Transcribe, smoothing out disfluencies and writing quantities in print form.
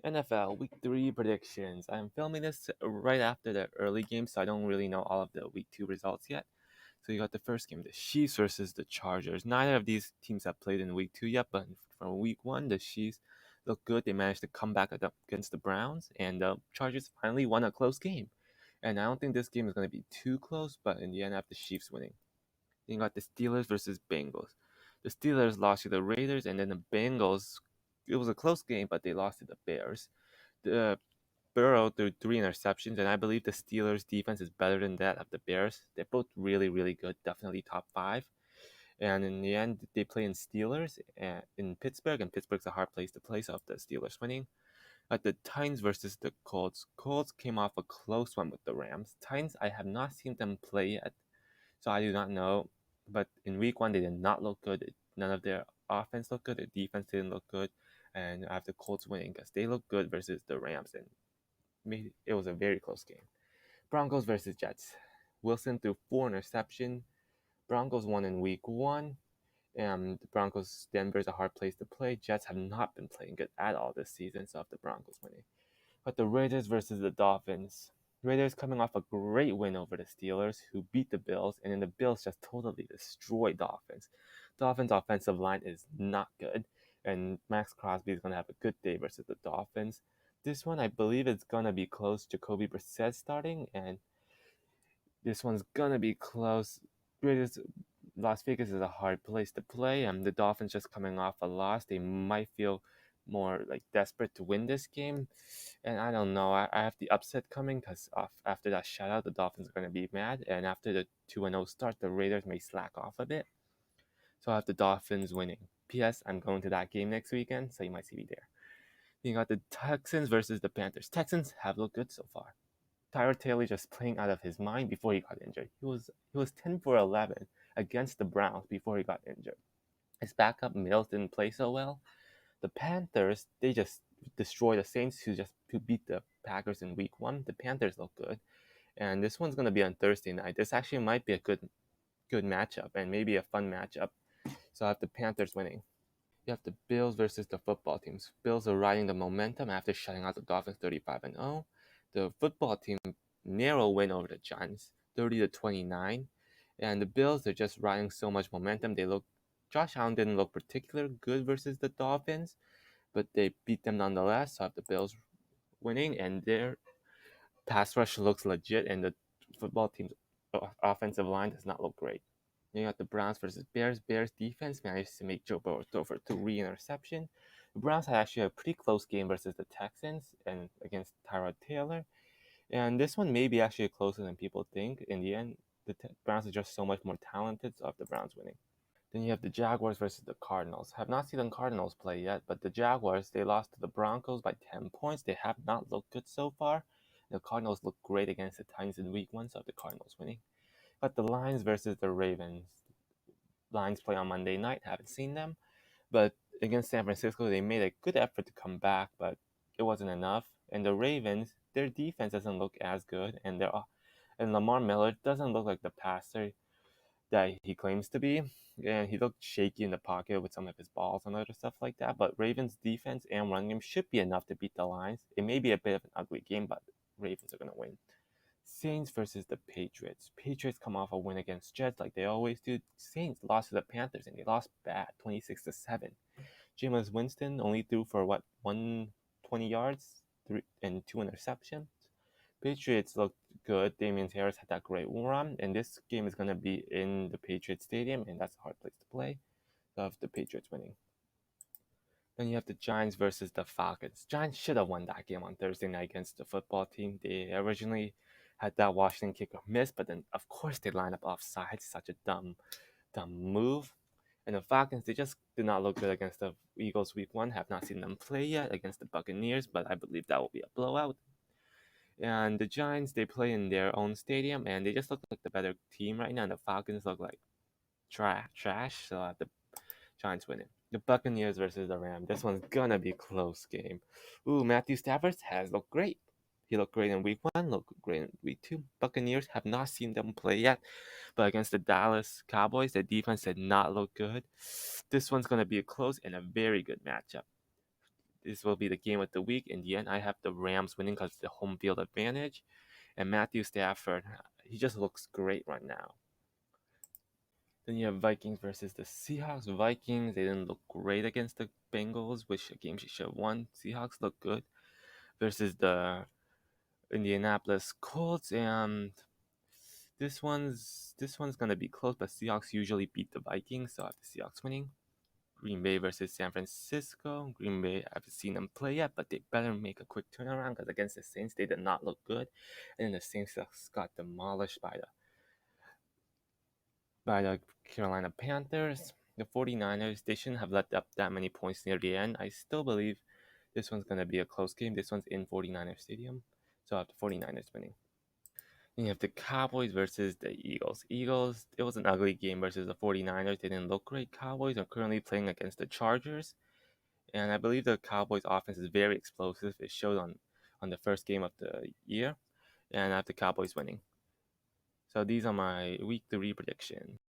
NFL Week 3 predictions. I'm filming this right after the early game, so I don't really know all of the Week 2 results yet. So you got the first game, the Chiefs versus the Chargers. Neither of these teams have played in Week 2 yet, but from Week 1, the Chiefs look good. They managed to come back against the Browns, and the Chargers finally won a close game. And I don't think this game is going to be too close, but in the end, I have the Chiefs winning. Then you got the Steelers versus Bengals. The Steelers lost to the Raiders, and then the Bengals. It was a close game, but they lost to the Bears. The Burrow threw 3 interceptions, and I believe the Steelers' defense is better than that of the Bears. They're both really, really good, definitely top 5. And in the end, they play in Steelers in Pittsburgh, and Pittsburgh's a hard place to play, so the Steelers winning. At the Titans versus the Colts. Colts came off a close one with the Rams. Titans, I have not seen them play yet, so I do not know. But in Week 1, they did not look good. None of their offense looked good. Their defense didn't look good. And I have the Colts winning because they look good versus the Rams, and it was a very close game. Broncos versus Jets. Wilson threw 4 interceptions. Broncos won in Week 1. And the Broncos, Denver's a hard place to play. Jets have not been playing good at all this season, so I have the Broncos winning. But the Raiders versus the Dolphins. Raiders coming off a great win over the Steelers, who beat the Bills, and then the Bills just totally destroyed Dolphins. Dolphins' offensive line is not good, and Max Crosby is going to have a good day versus the Dolphins. This one, I believe it's going to be close. Jacoby Brissett starting, and this one's going to be close. Raiders, Las Vegas is a hard place to play, and the Dolphins just coming off a loss. They might feel more like desperate to win this game, and I don't know. I have the upset coming because after that shutout, the Dolphins are going to be mad, and after the 2-0 start, the Raiders may slack off a bit. So I have the Dolphins winning. P.S. I'm going to that game next weekend, so you might see me there. You got the Texans versus the Panthers. Texans have looked good so far. Tyrod Taylor just playing out of his mind before he got injured. He was 10 for 11 against the Browns before he got injured. His backup Mills didn't play so well. The Panthers, they just destroyed the Saints who beat the Packers in Week 1. The Panthers look good, and this one's gonna be on Thursday night. This actually might be a good matchup and maybe a fun matchup. So I have the Panthers winning. You have the Bills versus the football teams. Bills are riding the momentum after shutting out the Dolphins 35-0. The football team narrow win over the Giants 30-29, and the Bills are just riding so much momentum. Josh Allen didn't look particularly good versus the Dolphins, but they beat them nonetheless. So I have the Bills winning, and their pass rush looks legit, and the football team's offensive line does not look great. Then you got the Browns versus Bears. Bears defense managed to make Joe Burrow throw for 3 interceptions. The Browns had actually a pretty close game versus the Texans and against Tyrod Taylor. And this one may be actually closer than people think. In the end, the Browns are just so much more talented, so I have the Browns winning. Then you have the Jaguars versus the Cardinals. Have not seen the Cardinals play yet, but the Jaguars, they lost to the Broncos by 10 points. They have not looked good so far. The Cardinals look great against the Titans in Week 1, so I have the Cardinals winning. But the Lions versus the Ravens. Lions play on Monday night. Haven't seen them. But against San Francisco, they made a good effort to come back, but it wasn't enough. And the Ravens, their defense doesn't look as good, and Lamar Miller doesn't look like the passer that he claims to be. And he looked shaky in the pocket with some of his balls and other stuff like that. But Ravens' defense and run game should be enough to beat the Lions. It may be a bit of an ugly game, but Ravens are going to win. Saints versus the Patriots. Patriots come off a win against Jets like they always do. Saints lost to the Panthers, and they lost bad, 26-7. Jameis Winston only threw for 120 yards, 2 interceptions. Patriots looked good. Damian Harris had that great run, and this game is going to be in the Patriots Stadium, and that's a hard place to play. So I have the Patriots winning. Then you have the Giants versus the Falcons. Giants should have won that game on Thursday night against the football team. They originally had that Washington kicker miss, but then of course they line up offside. Such a dumb move. And the Falcons, they just did not look good against the Eagles Week 1. Have not seen them play yet against the Buccaneers, but I believe that will be a blowout. And the Giants, they play in their own stadium, and they just look like the better team right now. And the Falcons look like trash, so I have the Giants winning. The Buccaneers versus the Rams. This one's gonna be a close game. Matthew Stafford has looked great. He looked great in Week 1, looked great in Week 2. Buccaneers have not seen them play yet, but against the Dallas Cowboys, the defense did not look good. This one's gonna be a close and a very good matchup. this will be the game of the week. In the end, I have the Rams winning because the home field advantage. And Matthew Stafford, he just looks great right now. Then you have Vikings versus the Seahawks. Vikings, they didn't look great against the Bengals, which a game she should have won. Seahawks look good versus the Indianapolis Colts, and this one's gonna be close, but Seahawks usually beat the Vikings, so I have the Seahawks winning. Green Bay versus San Francisco. Green Bay, I haven't seen them play yet, but they better make a quick turnaround because against the Saints, they did not look good. And then the Saints got demolished by the Carolina Panthers. The 49ers, they shouldn't have let up that many points near the end. I still believe this one's going to be a close game. This one's in 49ers Stadium, so I have the 49ers winning. Then you have the Cowboys versus the Eagles. Eagles, it was an ugly game versus the 49ers. They didn't look great. Cowboys are currently playing against the Chargers. And I believe the Cowboys offense is very explosive. It showed on the first game of the year. And I have the Cowboys winning. So these are my week 3 predictions.